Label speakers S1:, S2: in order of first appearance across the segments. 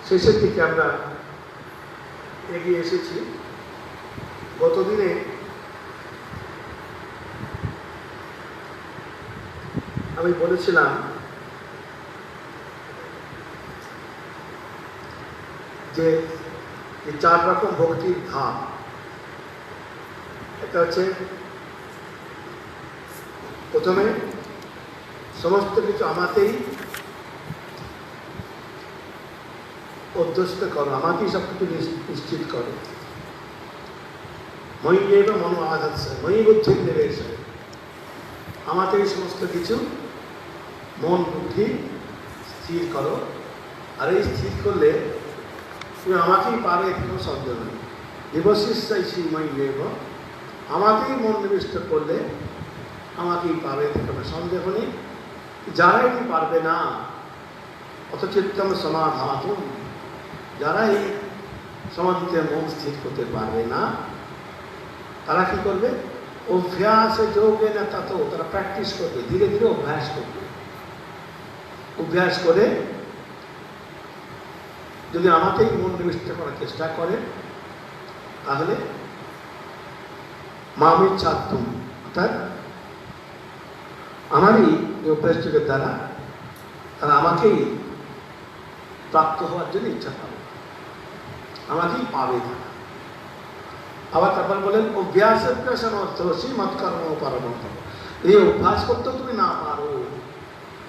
S1: শেষের দিকে আমরা এগিয়ে এসেছি। গতদিনে আমি বলেছিলাম যে চার রকম ভক্তির ধাপ। এটা হচ্ছে প্রথমে সমস্ত কিছু আমাতেই অধ্যস্ত করো, আমাকেই সব কিছু নিশ্চিত করো। মই এব মনো আধাৎসে মই বুদ্ধি নিবেশ, আমাতেই সমস্ত কিছু মন বুদ্ধি স্থির করো। আর এই স্থির করলে তুমি আমাকেই পাবে, কোনো সন্দেহ নেই। দিবশিস চাইছি মই এব, আমাকেই মন নিবিষ্ট করলে আমাকেই পাবে, কোনো সন্দেহ নেই। যারা এটি পারবে না, অথচিত্তম সমাধাতুম, যারা এই সমাধিতে মন স্থির করতে পারবে না, তারা কি করবে? অভ্যাসে যোগে না তত, তারা প্র্যাকটিস করবে, ধীরে ধীরে অভ্যাস করবে। অভ্যাস করে যদি আমাকেই মন নিবিষ্ট করার চেষ্টা করে, তাহলে মামির ছাত্তুম, অর্থাৎ আমারই এই অভ্যাস যোগের দ্বারা তারা আমাকেই প্রাপ্ত হওয়ার জন্য ইচ্ছা পাবে, আমাকেই পাবে তারা। আবার তারপর বলেন অভ্যাসের পেশন অর্থ শ্রীমৎ কর্ম পরমন্ত। এই অভ্যাস করতেও তুমি না পারো,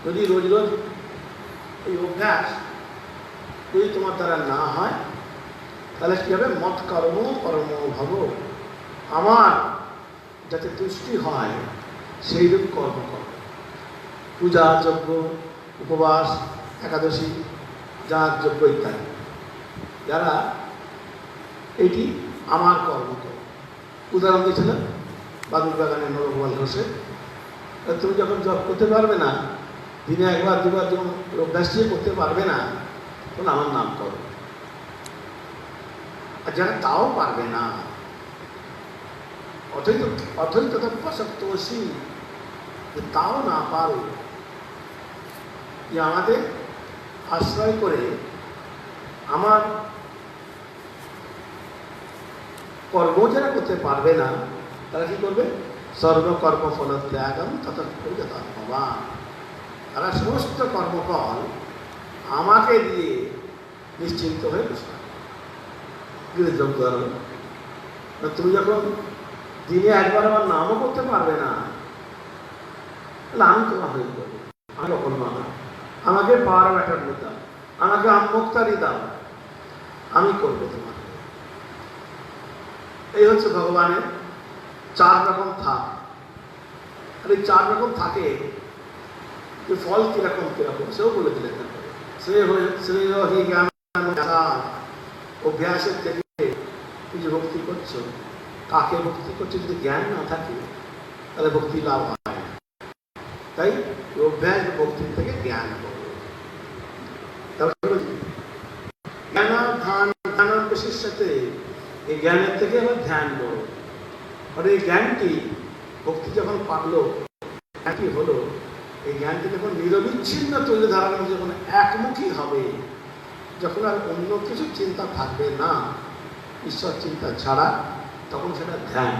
S1: যদি রোজ রোজ এই অভ্যাস যদি তোমার দ্বারা না হয়, তাহলে কি হবে? মত কর্ম পরম ভব, আমার যাতে তুষ্টি হয় সেইরূপ কর্ম করো। পূজা, যজ্ঞ, উপবাস, একাদশী, যাগ যজ্ঞ ইত্যাদি, যারা এটি আমার কর্ম করো। উদাহরণ দিয়েছিলেন বাদুর বাগানের নরগোপাল ঘোষে, তুমি যখন জব করতে পারবে না, দিনে একবার দুবার যখন অভ্যাস দিয়ে করতে পারবে না, তখন আমার নাম করো। আর যারা তাও পারবে না, অথৈ তথ্যশক্তোষী, তাও না পারো, যে আমাদের আশ্রয় করে আমার কর্ম যারা করতে পারবে না, তারা কি করবে? সর্বকর্ম ফল ত্যাগম তথা ভগবান, তারা সমস্ত কর্মফল আমাকে দিয়ে নিশ্চিন্ত হয়ে বসে। তুমি যখন দিনে একবার আমার নামও করতে পারবে না, তাহলে আমি তোমার হয়ে করবো। আমি কখন মানা, আমাকে পাওয়ার ব্যাটার দাও, আমাকে আমুক্তারি দাও, আমি করবো তোমার। এই হচ্ছে ভগবানের চার রকম থাক। আর এই চার রকম থাকে যে ফল কিরকম কিরকম সেও বলে দিলেন। শ্রেয় জ্ঞান অভ্যাসের থেকে তুই যে ভক্তি করছো, কাকে ভক্তি করছো? যদি জ্ঞান না থাকে তাহলে ভক্তি লাভ হয় না। তাই অভ্যাস ভক্তির থেকে জ্ঞান করো। জ্ঞান ধ্যান ধ্যান বেশির সাথে এই জ্ঞানের থেকে আবার ধ্যান করো। আর এই জ্ঞানটি ভক্তি যখন পারলো, কি হলো? এই জ্ঞানটি যখন নিরবিচ্ছিন্ন তৈরি ধারণা যখন একমুখী হবে, যখন আর অন্য কিছু চিন্তা থাকবে না, ঈশ্বর চিন্তা ছাড়া, তখন সেটা ধ্যান।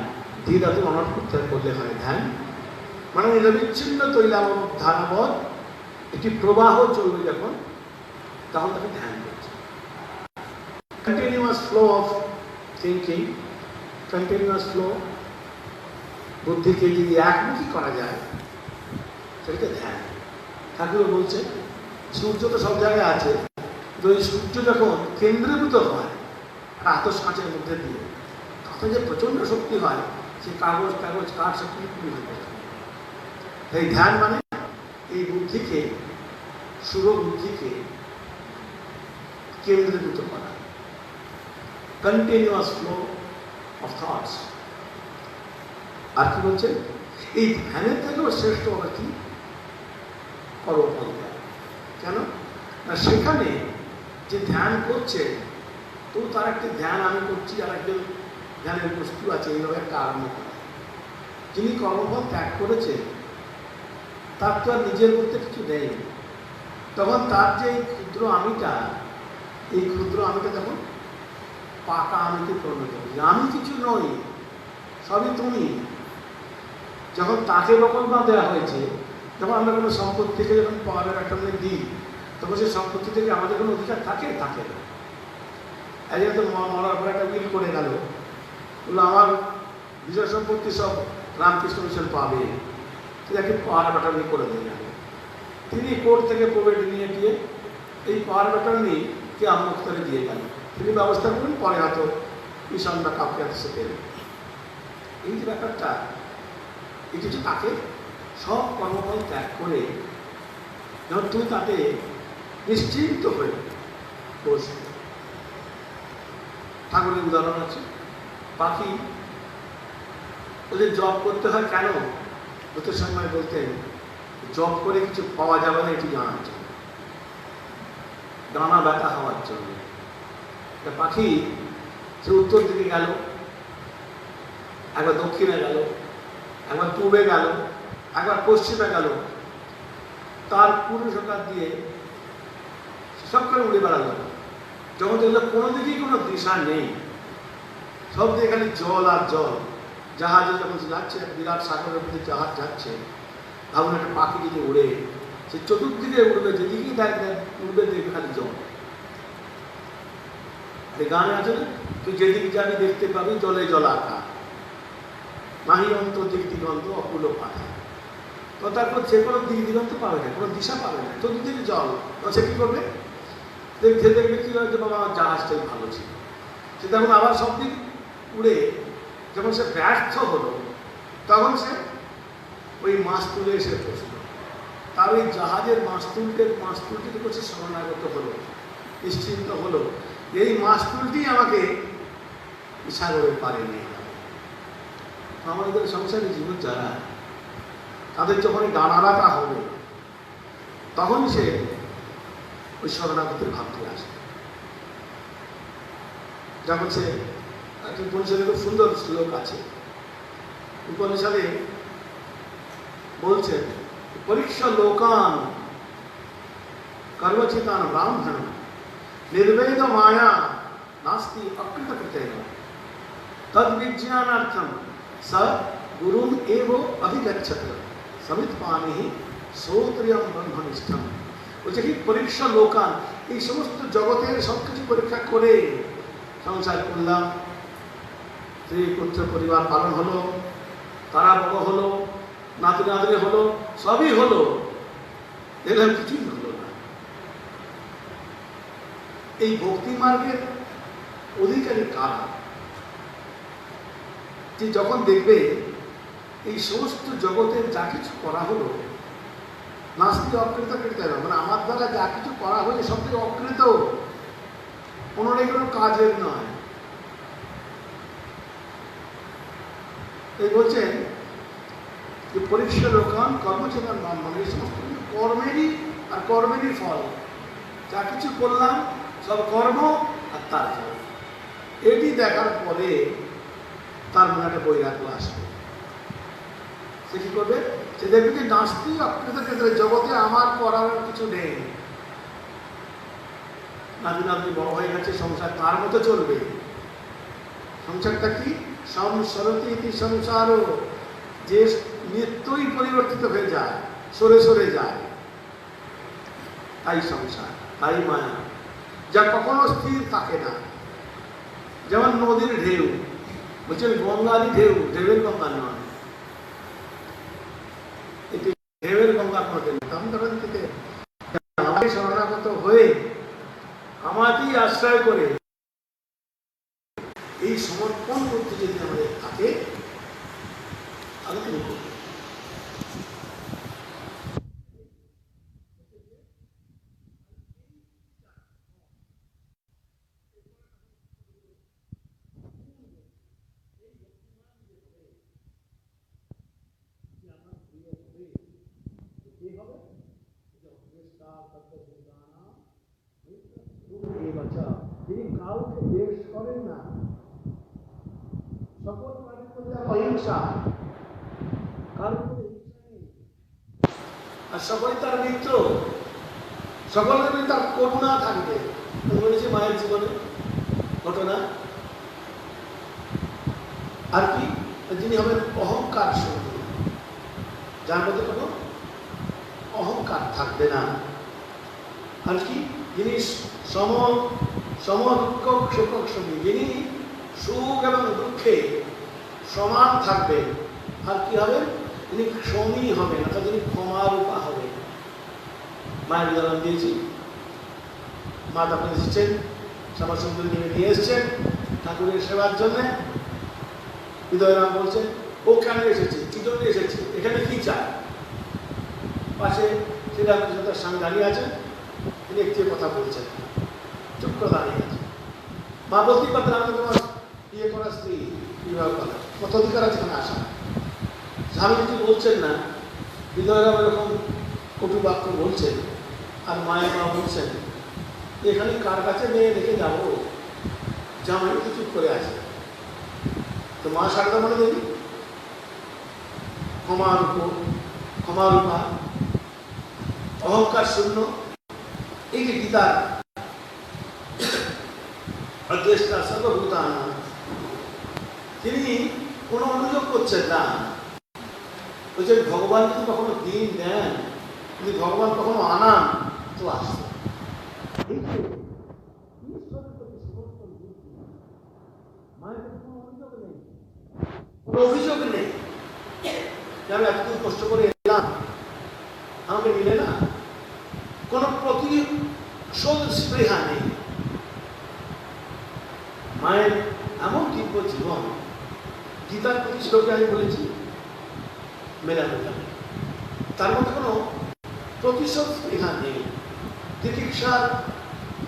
S1: ধীরে ধীরে অনট করতে করলে হয় ধ্যান। মানে নিরবিচ্ছিন্ন তৈলাবধ ধারাবধ একটি প্রবাহ চলবে যখন, তখন তাকে ধ্যান করছে। Continuous flow of thinking, continuous flow, বুদ্ধিকে যদি একমুখী করা যায়, সেটাকে ধ্যান। ঠাকুর বলছে সূর্য তো সব জায়গায় আছে, তো এই সূর্য যখন কেন্দ্রীভূত হয় আতস কাঁচের মধ্যে দিয়ে, তখন যে প্রচণ্ড শক্তি হয়, সে কাগজ কাঠ শক্তি পুরী হয়ে যায়। এই ধ্যান মানে এই বুদ্ধিকে, শুভ বুদ্ধিকে কেন্দ্রীভূত করা, কন্টিনিউয়াস ফ্লো অফ থটস। আর কি বলছে? এই ধ্যানের থেকেও শ্রেষ্ঠ হবে কি? কর্মফল ধ্যান। কেন না, সেখানে যে ধ্যান করছে, তো তার একটি ধ্যান আমি করছি, আর একজন ধ্যানের বস্তু আছে, এইভাবে একটা আরম্ভ করে। যিনি কর্মফল ত্যাগ করেছে, তার তো আর নিজের মধ্যে কিছু নেই, তখন তার যে ক্ষুদ্র আমিটা এই ক্ষুদ্র আমিকে দেখুন পাকা আমিতে পরিণত হয়েছে। আমি কিছু নই, সবই তুমি। যখন তাকে বকলমা দেওয়া হয়েছে, যখন আমরা কোনো সম্পত্তি থেকে যখন পাওয়ারের একটা দিই, তখন সেই সম্পত্তি থেকে আমাদের কোনো অধিকার থাকে থাকে না। একজন তো মরার পর একটা উইল করে গেল, বললো আমার বিষয় সম্পত্তি সব রামকৃষ্ণ মিশন পাবে, তাকে পাওয়ার ব্যাটারনি করে দিয়ে গেল। তিনি কোর্ট থেকে প্রবেট নিয়ে গিয়ে এই পাওয়ার ব্যাটারনি কে আমুক্তরে দিয়ে গেল। তিনি ব্যবস্থা করলেন, পরে হয়তো মিশনটা কাউকে আসছে পেল। এই যে ব্যাপারটা, এই কিছু তাকে সব কর্মফল ত্যাগ করে যখন তুমি তাতে নিশ্চিন্ত হয়ে বসবে। ঠাকুরের উদাহরণ আছে, পাখি ওদের জব করতে হয় কেন? ওদের সময় বলতেন জব করে কিছু পাওয়া যাবে না, এটি জানার জন্য, ডানা ব্যথা হওয়ার জন্য। পাখি সে উত্তর দিকে গেল, একবার দক্ষিণে গেল, একবার পূর্বে গেল, একবার পশ্চিমে গেল, তার পুরুষকার দিয়ে সব করে উড়ে বেড়ালো। যখন দেখলো কোনো দিকেই কোনো দিশা নেই, সব দিকে খালি জল আর জল, জাহাজে যখন যাচ্ছে, বিরাট সাগরের মধ্যে জাহাজ যাচ্ছে, ভাবুন একটা পাখি যদি উড়ে, সে চতুর্দিকে উড়বে, যেদিকেই দেখবে উড়বে দেখবে খালি জল। গানে আছে না, তুই যেদিকে যাবি দেখতে পাবি জলে জলাকার, নাহি অন্তর দিক দিগন্ত অকুল পাঠা। তো তারপর সে কোনো দিক দিগন্ত পাবে না, কোনো দিশা পাবে না, চতুর্দিকে জল। তো সে কি করবে? দেখতে দেখবে কি হয় যে বাবা আমার জাহাজটাই ভালো ছিল। সে তখন আবার সব দিক উড়ে যখন সে ব্যর্থ হলো, তখন সে ওই মাছ তুলে এসে পৌঁছল। তার ওই জাহাজের মাছতুলটিতে করছে শরণাগত হলো, নিশ্চিন্ত হলো, এই মাছতুলটি আমাকে সাগরের পারে নিয়ে গেল। আমাদের সংসারী জীবন যারা, তাদের যখন ডানা ব্যথা হবে, তখন সে ওই শরণাগতির ভাবতে আসে। যখন সে উপনিষদে খুব সুন্দর শ্লোক আছে, উপনিষদে বলছেন পরীক্ষা লোকান কর্মচিতান ব্রাহ্মণ निर्वेद माया नास्ति अकृत कृतेन तद विज्ञानार्थम स गुरुम एव अभिगच्छत समित पानी श्रोत्रियम ब्रह्मनिष्ठम। বলছে কি পরীক্ষা লোকান, এই সমস্ত জগতের সবকিছু পরীক্ষা করে সংসার করলাম, স্ত্রী পুত্র পরিবার পালন হলো, তারা বড় হলো, নাতি নাতনি হলো, সবই হলো, এরকম কিছুই হলো না। এই ভক্তি মার্গের অধিকারী কারা? যে যখন দেখবে এই সমস্ত জগতের যা কিছু করা হলো নাস্তি অকৃত কৃত, মানে আমার দ্বারা যা কিছু করা হয়েছে সব থেকে অকৃত, কোনোটাই কোনো কাজের নয়। এই বলছেন যে পরীক্ষা লোকান কর্মচেতন ব্রাহ্মণ, এই সমস্ত কর্মেরই আর কর্মেরই ফল, যা কিছু করলাম সব কর্ম আর তার ফল। এটি দেখার পরে তার মনে একটা বৈরাগ্য আসবে। সে কি করবে? সে দেখবে যে নাস্তি অকৃত ক্ষেত্রে জগতে আমার করার কিছু নেই। নাতি নাতনি বড় হয়ে গেছে, সংসার তার মতো চলবে। সংসারটা কি? সংসরতি ইতি সংসারও, যে নিত্যই পরিবর্তিত হয়ে যায়, সরে সরে যায়, তাই সংসার, তাই মায়া, যা কখনো স্থির থাকে না। যেমন নদীর ঢেউ, বলছেন গঙ্গারই ঢেউ, ঢেউয়ের গঙ্গা নয়, এটি ঢেউয়ের গঙ্গা কোনোদিন থেকে আমাকে শরণাগত হয়ে আমাকেই আশ্রয় করে এই সমর্পণ করতে যদি আমাদের থাকে, তাহলে তিনি করবেন। তিনি কাউকে দেশ করেন না, সকল প্রাণীর মধ্যে অহিংসা, কারোর মধ্যে হিংসা নেই, আর সকলেই তার মিত্র। সকলের প্রতি তার করুণা থাকবে। বলেছি মায়ের জীবনে ঘটনা। আর কি, যিনি হবেন অহংকার শূন্য, যার মধ্যে কোনো অহংকার থাকবে না। আর কি, যিনি সমদুঃখ সুখক সমী, যিনি সুখ এবং দুঃখে সমান থাকবে। আর কি হবে, তিনি ক্ষমী হবেন, অর্থাৎ তিনি ক্ষমারূপা হবে। মায়ের উদাহরণ দিয়েছি, মা তাকে এসেছেন শ্যামা সুন্দরী নিয়ে এসছেন ঠাকুরের সেবার জন্যে। হৃদয়রাম বলছেন, ও কেন এসেছে, কি জন্য এসেছে, এখানে কি চায়? পাশে শ্রীরামকৃষ্ণ তার স্বামী দাঁড়িয়ে আছেন, তিনি একটি কথা বলছেন, চুপ করে দাঁড়িয়ে আছে। মা বলতেই পারতেন, আমি তোমার বিয়ে করা স্ত্রী, বিবাহ করা কত অধিকার আছে এখানে আসা। স্বামী কিছু বলছেন না, হৃদয়রাম এরকম কটু বাক্য বলছেন, আর মায়ের মা বলছেন এখানে কার কাছে মেয়ে রেখে যাবো, জামাই তো চুপ করে আছে। তো মা সারদা মনে দেবী ক্ষমারূপা, অহংকার শূন্য, এই যে গীতার অদ্বেষ্টা সর্বভূতান, তিনি কোনো অনুযোগ করছেন না। বলছেন ভগবান যদি কখনো দিন দেন, যদি ভগবান কখনো আনান, তো আসবে। মায়ের কোনো অভিযোগ নেই, কোনো অভিযোগ নেই যে আমি এতদিন কষ্ট করে এলাম, আমাকে মিলে না। কোনো প্রতিশোধ স্পৃহা নেই। মায়ের এমন দিব্য জীবন, গীতার প্রতি শ্লোকে আমি বলেছি মেলামেলা, তার মধ্যে কোনো প্রতিশোধ স্পৃহা নেই। তিতিক্ষার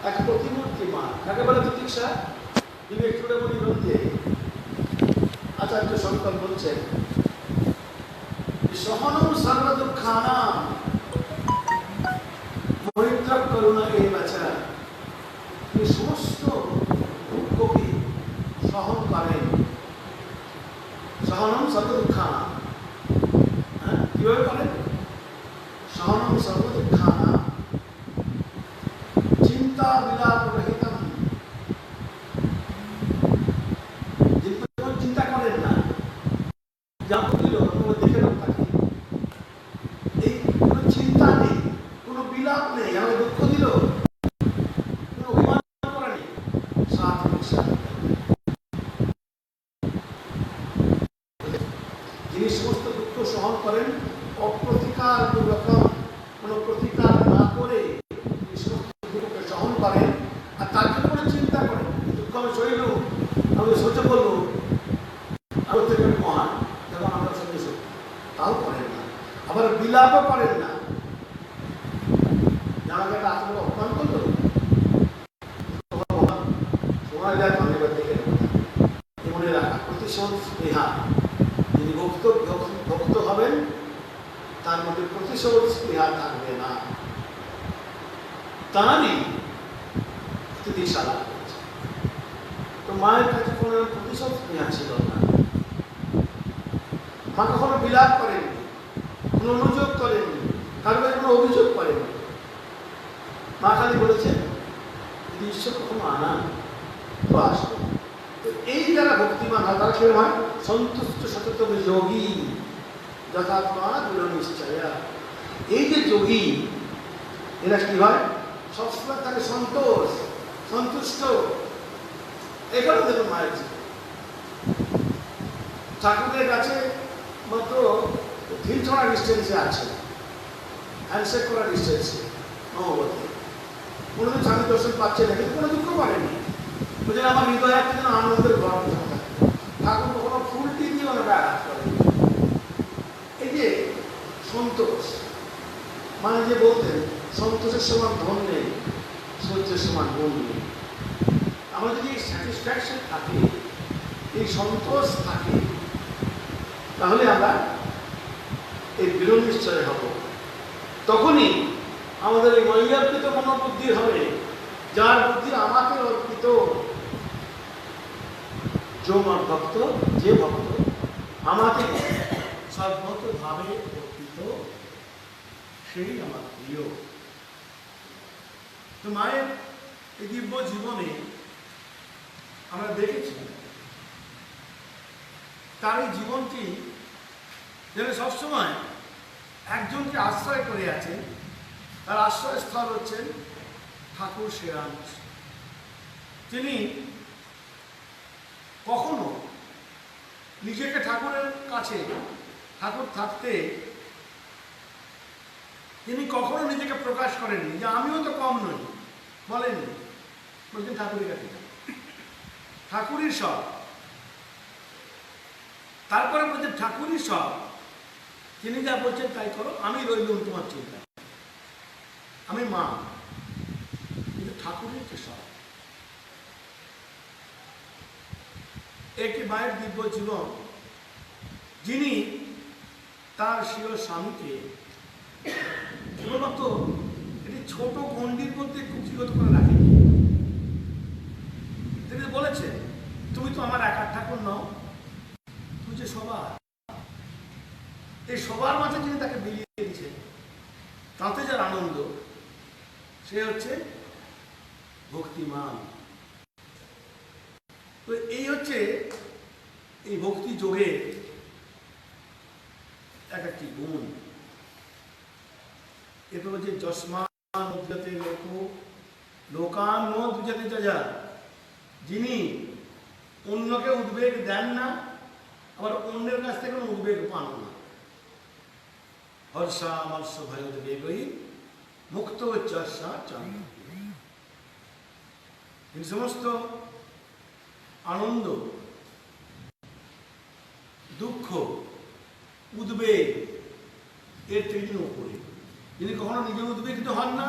S1: এক প্রতিমূর্তি মা। কাকে বলে তিতিক্ষা? বিবেক চূড়ামণি গ্রন্থে আচার্য শঙ্কর বলছেন, সহনম সর্বদুঃখানাম মৈত্রক করুণা এই বাছা, তিনি সমস্ত দুঃখকে সহন করেন। সহনম সর্বদুঃখানাম, কিভাবে করেন? সহনম সর্বদুঃখানাম চিন্তা বিলাপ রহিতম, চিন্তা করেন না, যা বলিল দেখে তাকে, এই কোনো চিন্তা নেই, কোনো বিলাপ নেই, আমাকে দুঃখ দিল, কোনো অভিমান করা নেই, যিনি সমস্ত দুঃখ সহন করেন অপ্রতিকার পূর্বক, কোনো প্রতিকার না করে তিনি সমস্ত দুঃখকে সহন করেন, আর তার জন্য কোনো চিন্তা করেন দুঃখ আমি সইল, আমি সহ্য করবো, আমার থেকে মহান, যখন আমরা সঙ্গে সত্যি, তাও করেন না। আবার বিলাপও করেন না, আমাকে একটা আসলে অপমান করলো, সময় দেয় ধন্যবাদ দেখে মনে রাখা, প্রতিশোধ স্পৃহা। যিনি ভক্ত হবেন তার মধ্যে প্রতিশোধ স্পৃহা থাকবে না, তারই স্থিতিশা লাভ করেছে। তো মায়ের কাছে কোনো প্রতিশোধ স্পৃহা ছিল না। মা কখনো বিলাপ করেননি, কোনো অনুযোগ করেননি, কারো কাছে কোনো অভিযোগ করেননি। মা খালি বলেছেন যদি ঈশ্বর কখনো আনান তো আসবে। তো এই যারা ভক্তিমান হয় তারা কেউ হয় সন্তুষ্ট সচেতন যোগী, যথাত্মা দৃঢ় নিশ্চয়া। এই যে যোগী, এরা কি হয়? সবসময় তাকে সন্তুষ্ট। এখানে দেখুন মায়ের জীবন, ঠাকুরের কাছে মাত্র ঢিল ছড়া ডিস্টেন্সে আছে, হ্যান্ডশেক করা ডিস্টেন্সে নববতী। কোনোদিন স্বামী দর্শন পাচ্ছে না, কিন্তু কোনো দুঃখ করেনি। বুঝলেন, আমার হৃদয় একটা যেন আনন্দের গর্ব থাকে। ঠাকুর কখনো ফুলটি দিয়ে ওনাকে আঘাত করে। এই যে সন্তোষ, মানে যে বলতেন সন্তোষের সমান ধন নেই, সহ্যের সমান গুণ নেই। আমার যদি এই স্যাটিসফ্যাকশন থাকে, এই সন্তোষ থাকে, তাহলে আমরা এই দৃঢ় নিশ্চয় হব। তখনই আমাদের এই মৈয়ার্পিত মনোবুদ্ধি হবে, যার বুদ্ধি আমাকে অর্পিত। যে ভক্ত আমাকে সর্বতভাবে অর্পিত, সেই আমার প্রিয়। তো মায়ের এই দিব্য জীবনে আমরা দেখেছি তার এই জীবনটি যেন সবসময় একজনকে আশ্রয় করে আছেন। তার আশ্রয়স্থল হচ্ছেন ঠাকুর শ্রীরামকৃষ্ণ। তিনি কখনো নিজেকে ঠাকুরের কাছে, ঠাকুর থাকতে তিনি কখনো নিজেকে প্রকাশ করেননি যে আমিও তো কম নই, বলেননি। বলছেন ঠাকুরের কাছে ঠাকুরই সব। তারপরে বলছেন ঠাকুরই সব, তিনি যা বলছেন তাই করো, আমি রইলুম তোমার চিন্তা, আমি মা, কিন্তু ঠাকুরই তো সব। একটি মায়ের দিব্য জীবন, যিনি তার স্বীয় স্বামীকে কেবলমাত্র একটি ছোট গণ্ডির মধ্যে কুক্ষিগত করে রাখেন। তিনি বলেছে তুমি তো আমার একার ঠাকুর নও, তুই যে সবার। এই সবার মাঝে যিনি তাকে বিলিয়ে দিয়েছেন, তাতে যার আনন্দ, সে হচ্ছে ভক্তিমান। তো এই হচ্ছে এই ভক্তি যোগের এক একটি গুণ। এরপর হচ্ছে যস্মান উদ্যতে লোক লোকান উদ্যতে যা, যিনি অন্যকে উদ্বেগ দেন না, আবার অন্যের কাছ থেকে কোনো উদ্বেগ পান না। হর্ষা মর্ষ ভয় উদ্বেগই মুক্ত চর্ষা চান। এই সমস্ত আনন্দ, দুঃখ, উদ্বেগ এর থেকে উপরে, যিনি কখনো নিজে উদ্বিগ্ন হন না,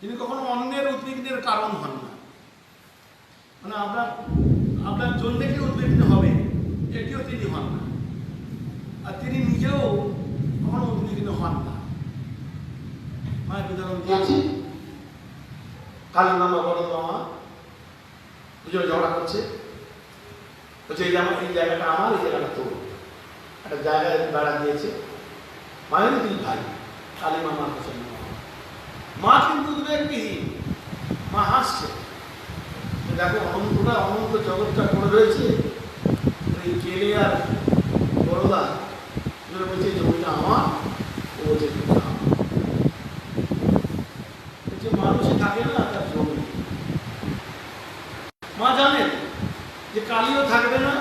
S1: যিনি কখনো অন্যের উদ্বিগ্নের কারণ হন না। মানে আপনার জন্য কি উদ্বিগ্ন হবে এটিও তিনি হন না, আর তিনি নিজেও কখনো উদ্বিগ্ন হন না। মায়ের উদাহরণ দিয়েছি, কালী মামা বড় মামা দুজনে ঝগড়া করছে, বলছে এই জায়গাটা আমার, এই জায়গাটা তোর। একটা জায়গায় বেড়া দিয়েছে, মায়ের দুই ভাই, কালী মামার পছন্দ। মা কিন্তু উদ্বেগবিহীন, মা হাসছে, দেখো অনন্ত জগৎটা করে রয়েছে, এই কেলে আর বড়দা বলছে জমিটা আমার, ও বলছে মানুষে থাকে না তার জমি। মা জানেন যে কালীও থাকবে না,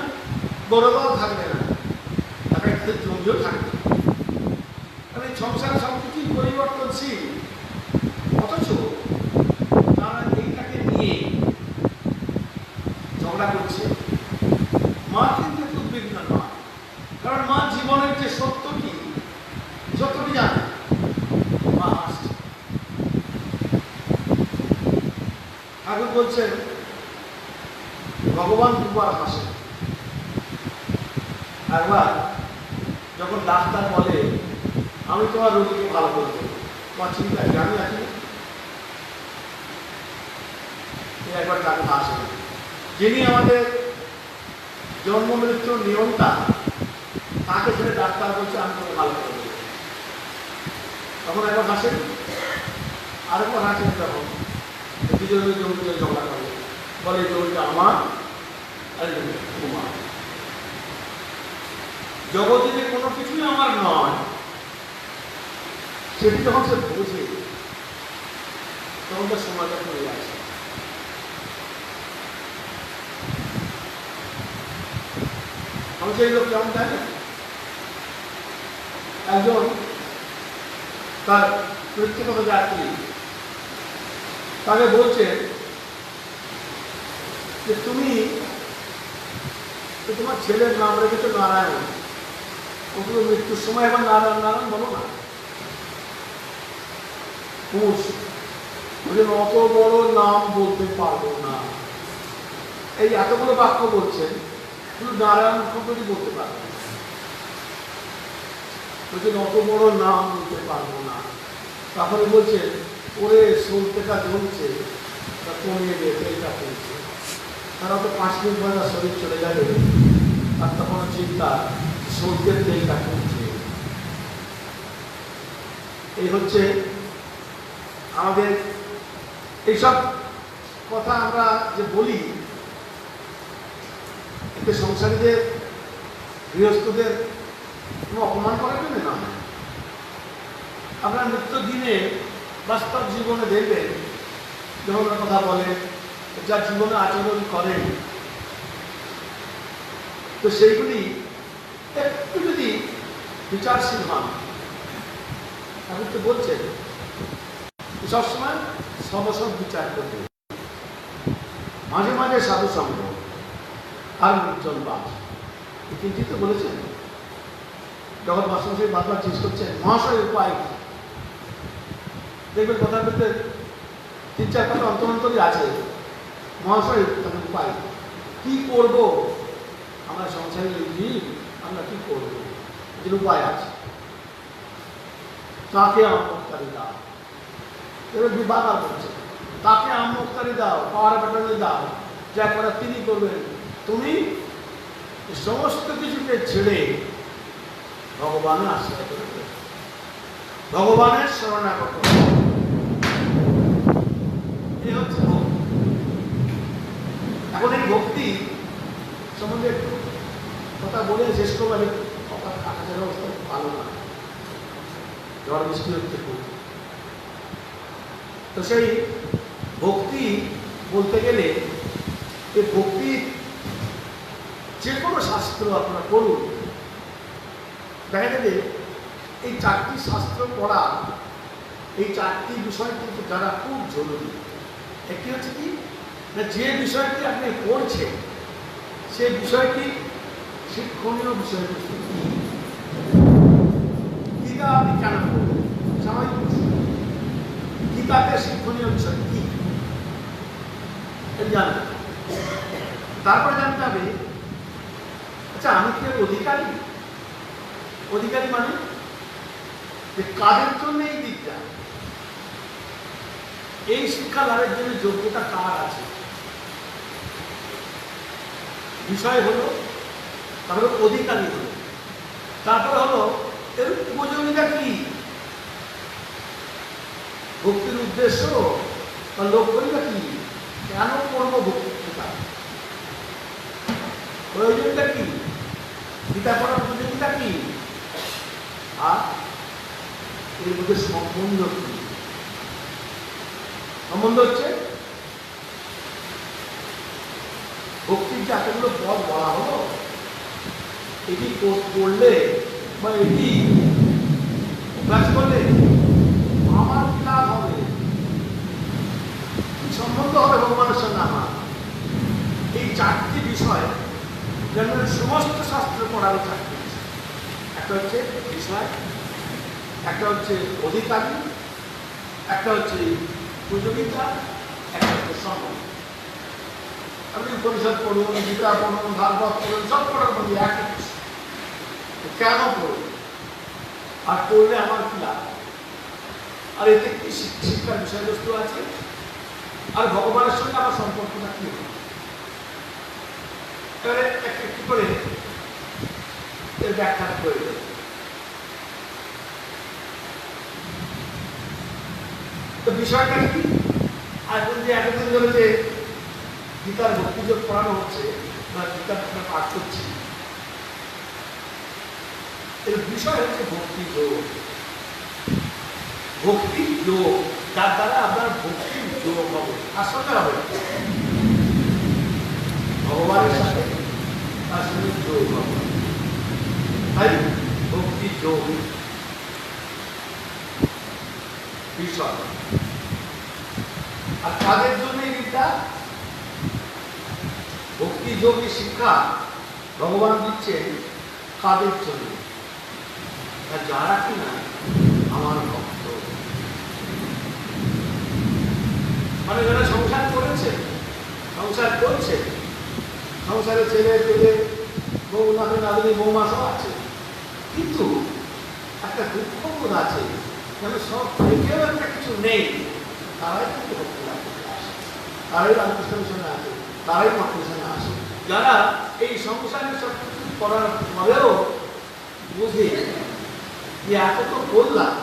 S1: বড়দাও থাকবে না, তাকে জমিও থাকবে না। কারণ এই সংসারে সবকিছুই পরিবর্তনশীল, অথচ তারা এইটাকে নিয়ে ঝগড়া করছে। মা কিন্তু উদ্বিগ্ন নয়, কারণ মা জীবনের যে সত্যটি জানে। মা হাসছে। ঠাকুর বলছেন ভগবান দুবার হাসে। একবার যখন ডাক্তার বলে আমি তোমার রোগীকে ভালো করে দেবো, তোমার চিন্তা কি আমি আছি, একবার ঠাকুর হাসে। যিনি আমাদের জন্ম মৃত্যুর নিয়মটা, তাকে ছেড়ে ডাক্তার বলছে আমি তোকে ভালো করে দেবো, তখন একবার হাসেন, আরেকবার হাসেন তখন দুজনে জমিতে ঝগড়া করে, বলে জমিটা আমার আর তোমার। জগতে যে কোনো কিছুই আমার নয়, সেটি যখন সে বোঝে তখন তার সময়টা চলে আসে। আমি সেই লোক কেমন থাকে, একজন তার ব্যক্তিগত যাত্রী তাকে বলছে যে তুমি তোমার ছেলের নাম রেখেছো নারায়ণ, ওগুলো মৃত্যুর সময় এবার নারায়ণ নারায়ণ বলো না। অত বড় নাম বলতে পারবো না, এই এতগুলো বাক্য বলছেন, শুধু নারায়ণ শব্দটি বলতে পারবো না, অত বড় নাম বলতে পারবো না। তারপরে বলছেন ওরে সলতেটা জ্বলছে, কমিয়ে দিয়ে তেলটা পড়ছে, তারা তো 5 মিনিট পরে শরীর চলে যাবে, আর তখন চিন্তা সলতের তেলটা পড়ছে। এই হচ্ছে আমাদের এইসব কথা আমরা যে বলি, এতে সংসারীদের, গৃহস্থদের কোনো অপমান করার জন্য না। আপনার নিত্য দিনে বাস্তব জীবনে দেখবেন যখন কথা বলেন, যার জীবনে আচরণ করেন, তো সেইগুলি একটু যদি বিচারশীল হন, আপনি তো বলছেন সবসময় সমসব বিচার করতে, মাঝে মাঝে সাধু সঙ্গ আর নির্জন বাস, এই তিনটি তো বলেছেন। যখন মাস্টারমশাই বারবার জিজ্ঞেস করছেন মহাশয় উপায় কি, দেখবেন কথার ভিতরে 3-4 কথা অন্তরন্তরই আছে। মহাশয় উপায় কি করবো, আমরা সংসারে জীব, আমরা কি করবো, এর উপায় আছে। তাকে আমোক্তারি দাও, এবার বারবার বলছে তাকে আমোক্তারি দাও, পাওয়ার ব্যাটারি দাও, যা করার তিনি করবেন। তুমি সমস্ত কিছুকে ছেড়ে ভগবানের আশ্রয় করবে, ভগবানের শরণাগত। এই হচ্ছে ভক্তি। এখন এই ভক্তি সম্বন্ধে একটু কথা বলে শেষ করবো। আকাশের অবস্থা ভালো না, ঝড় বৃষ্টি হচ্ছে খুব। তো সেই ভক্তি বলতে গেলে এই ভক্তি যে কোনো শাস্ত্র আপনারা পড়ুন, দেখা যাবে এই 4টি শাস্ত্র পড়া, এই 4টি বিষয় কিন্তু যারা খুব জরুরি। একটি হচ্ছে কি না, যে বিষয়টি আপনি পড়ছেন সেই বিষয়টি শিক্ষণীয় বিষয়টি গীতা আপনি কেন পড়বেন, স্বাভাবিক প্রশ্ন। গীতাতে শিক্ষণীয় বিষয় কি জানবেন। তারপরে জানতে হবে আচ্ছা আমি কি অধিকারী, অধিকারী মানে যে কাজের জন্য এই দিকটা, এই শিক্ষা লাভের জন্য যোগ্যতা কার আছে, বিষয় হলো, তারপরে অধিকারী হলো, তারপরে হলো এর উপযোগিতা কি, ভক্তির উদ্দেশ্য বা লক্ষ্যটা কি, কেন করবো ভক্তিটা, প্রয়োজনটা কি, গীতা পড়ার উপযোগিতা কি, আর এর মধ্যে সম্বন্ধ কি। সম্বন্ধ হচ্ছে ভক্তির যে এতগুলো পদ বলা হলো, এটি করলে বা এটি অভ্যাস করলে আমার কি লাভ হবে, কি সম্বন্ধ হবে ভগবানের সঙ্গে আমার। এই 4টি বিষয় যেন সমস্ত শাস্ত্র পড়ার 4টি বিষয়। একটা হচ্ছে বিষয়, একটা হচ্ছে অধিকারী, একটা হচ্ছে উপযোগিতা, একটা হচ্ছে সম্বন্ধ। আপনি উপনিষদ পড়ুন, গীতা পড়ুন, ভাগবত পড়ুন, সব পড়ার মধ্যে একই বিষয়। কেন পড়ুন আর পড়লে আমার কি লাভ, আর এতে কি শিক্ষার বিষয়বস্তু আছে, আর ভগবানের সঙ্গে আমার সম্পর্কটা কি হবে। এবারে একটু করে এর ব্যাখ্যা করে দেব। তো বিষয়টা কি, এখন যে এতদিন ধরে যে গীতার ভক্তিযোগ পড়ানো হচ্ছে বা গীতার পাঠ করছি, এর বিষয় হচ্ছে ভক্তি যোগ। ভক্তি যোগ, যার দ্বারা আপনার ভক্তি যোগ হবে, তার সঙ্গে হবে ভগবানের সাথে, তার সঙ্গে যোগ হবে, তাই ভক্তি যোগ বিষয়। আর কাদের জন্য গীতা ভক্তি যোগী শিক্ষা ভগবান দিচ্ছেন, কাদের জন্য, যারা কিনা আমার ভক্ত, মানে যারা সংসার করেছে, সংসার করছে, সংসারে ছেলে পেলে বউ নাতি নাতনি বৌমা সব আছে, কিন্তু একটা দুঃখ বোধ আছে যেন সব থেকেও একটা কিছু নেই, তারাই কিন্তু ভক্তি লাভ করতে আসে, তারাই রামকৃষ্ণ মিশনে আসে, তারাই মঠ মিশনে আসে। যারা এই সংসারে সব কিছু করার পরেও বুঝে যে এত তো বললাম,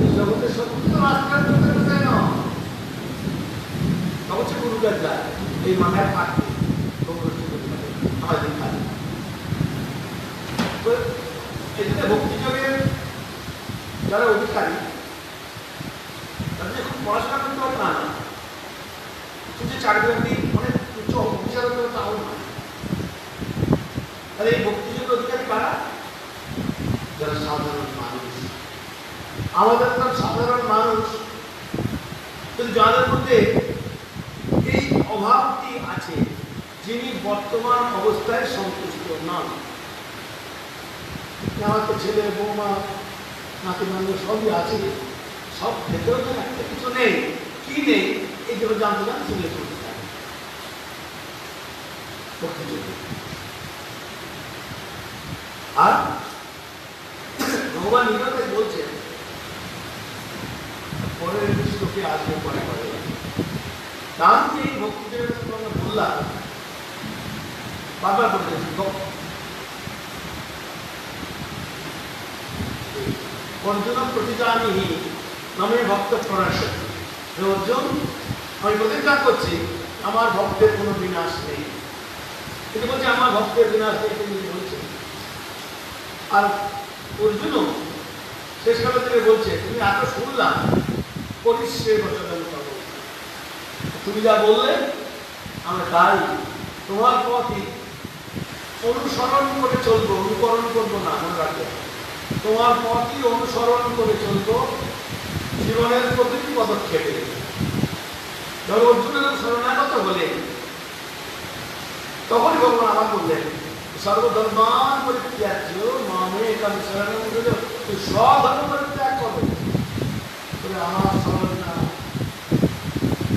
S1: এই জগতের সব কিছু রাস্তার করতে না, সবচেয়ে গুরুকার যায় এই মাথায় থাকবে আমাদের খালি এই জন্য ভক্তিযোগের যারা অধিকারী তাদের খুব পড়াশোনা করতে হবে না শুধু চাকরি অনেক উচ্চ অফিসার হতে হবে তাও না। তাহলে এই ভক্তিযোগের অধিকারী কারা? যারা সাধারণ মানুষ, আমাদের তো সাধারণ মানুষ, কিন্তু যাদের মধ্যে এই অভাবটি আছে, যিনি বর্তমান অবস্থায় সন্তুষ্ট নন। আমার তো ছেলে বৌমা নাতি নাতি সবই আছে, সব ভেতরে তো একটা কিছু নেই। কি নেই এই জন্য জানতে চান শুনে করতে চান। আর ভগবান নিজে বলছেন পরের শ্লোকে আসবে পরে পরে তার যে এই ভক্তিদের বললাম বারবার বলতেছি অর্জুন প্রতিদানী নামে ভক্ত পরাশক্তি। অর্জুন আমি প্রতিজ্ঞা করছি আমার ভক্তের কোনো বিনাশ নেই। কিন্তু বলছে আমার ভক্তের বিনাশ নেই তিনি বলছেন। আর অর্জুনও শেষকালে থেকে বলছে তুমি এত শুনলাম পরিশ্রম বচন করো, তুমি যা বললে আমরা তাই তোমার পথই অনুসরণ করে চলবো, অনুকরণ করবো না। মনে রাখবে তোমার পথই অনুসরণ করে চলবো জীবনের প্রতিটি পদক্ষেপে। যখন অর্জুনের শরণাগত হলেন তখনই ভগবান আবার বললেন সর্বধর্মান পরিত্যাজ্য মামে একং শরণং ব্রজ, তুই স্বধর্ম পরিত্যাগ করো, আমার শরণ না।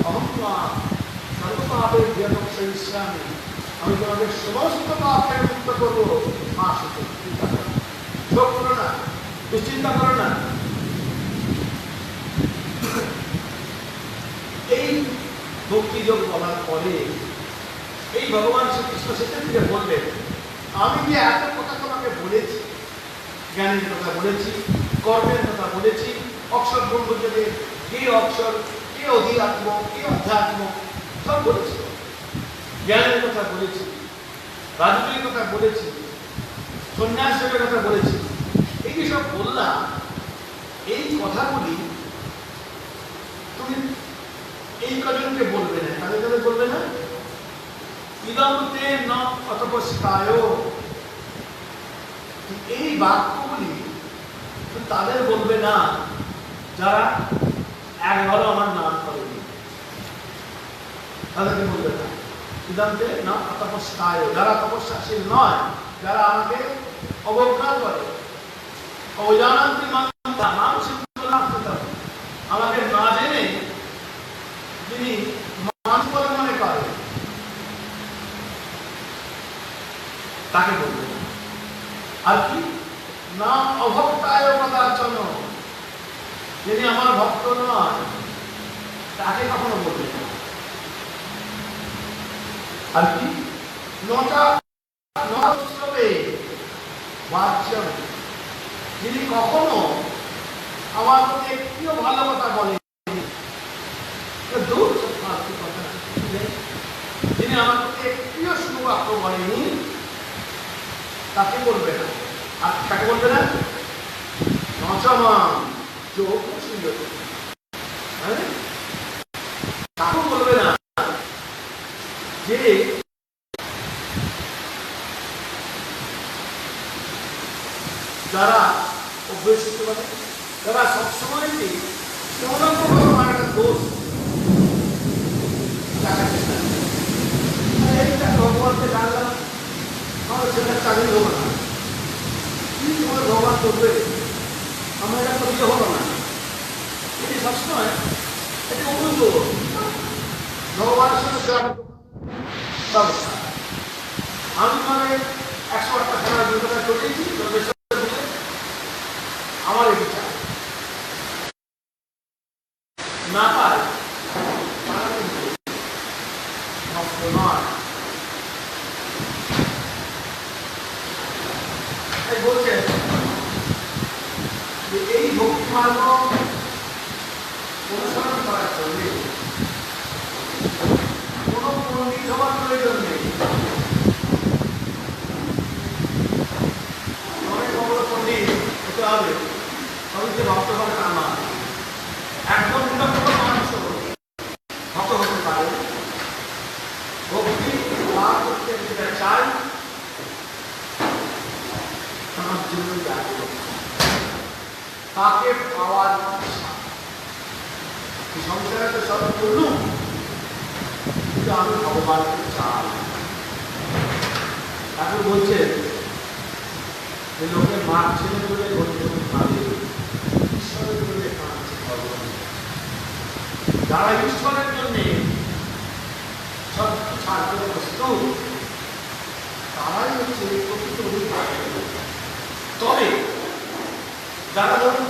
S1: অহং সর্বপাপেভ্যঃ মোক্ষয়িষ্যামি, আমি তোমাদের সমস্ত পাপ থেকে মুক্ত করবো। মা শুধু চিন্তা করো, শোক করো না, দুশ্চিন্তা করো না। এই ভক্তিযোগ বলার পরে এই ভগবান শ্রীকৃষ্ণ সেখান থেকে বললেন আমি যে এত কথা তোমাকে বলেছি, জ্ঞানের কথা বলেছি, কর্মের কথা বলেছি, অক্ষর ব্রহ্মযোগের কে অক্ষর, কে অধিআত্ম, কে অধ্যাত্ম সব বলেছি, জ্ঞানের কথা বলেছি, রাজনীতির কথা বলেছি, সন্ন্যাসের কথা বলেছি। এই যে সব বললাম এই কথাগুলি তুমি এই কজনকে বলবে না, তাদের তাদের বলবে না ইদমতে ন অতপস্কায়, এই বাক্যগুলি তাদের বলবে না যারা একবারও আমার নাম করেনি, তাদেরকে বলবে না ইদমতে ন অতপস্কায়, যারা তপস্যাশীল নয়, যারা আমাকে অবজ্ঞা করে, অজানান্তি আমাকে না জেনে যিনি মানুষ বলে মনে করে তাকে বলবে না। আর কি না অভক্তায় পদার্চন, যিনি আমার ভক্ত নয় তাকে কখনো বলবে না। আর কি নটা নবে বাচ্চন, যিনি কখনো আমার প্রতি একটিও ভালো কথা বলেন, যিনি আমার প্রতি একটিও সুবাক্য বলেনি তাকে বলবে না। আর তাকে বলবে না নচমান যোগ সুন্দর, তাকে বলবে না যে যারা অভ্যসিত মানে যারা সবসময় একটা দোষ ভগবানকে জানলাম আমার ছেলের চাকরি হলো না, কি তোমার ভগবান করবে, আমার এটা তো বিয়ে হলো না, এটি সবসময় এটি অনুযোগ ভগবানের সঙ্গে ব্যবস্থা। আমি মানে 100 টাকা ছাড়া 2 টাকা চলেছি আমার এই বিচার না পায় নয়। বলছেন যে এই ভক্তি মার্গ অনুসরণ করার জন্য তাকে পাওয়ার ইচ্ছা। সংসারে তো সব করলুম, কিন্তু আমি ভগবানকে চাই। ঠাকুর বলছেন যে লোকে মারছেন বলে ঘটছে ভাবে, ঈশ্বরের জন্য কাঁদছে ভগবান। যারা ঈশ্বরের জন্যে সব ছাড় করে বসত, তারাই হচ্ছে প্রকৃত অভিজ্ঞতা। তবে যারা ধরুন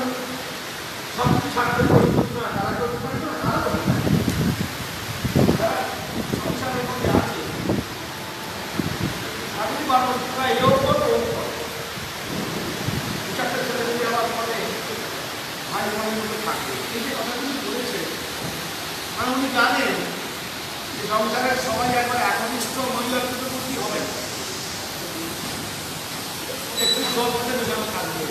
S1: সব কিছু ছাড় করে বসত না, তারা করতে পারে না, তারা করতে পারে। যারা সংসারের মধ্যে আছে, আমি বাবার প্রায় এও করবো, চারটে ছেলে মেয়ে আমার পরে ভাই বোনের মধ্যে থাকবে। এই যে কথাগুলি বলেছে, মানে উনি জানেন যে সংসারের সবাই একবার একনিষ্ঠ মহিলার প্রতি হবে, একটু গল্পতে মেশানো থাকবে,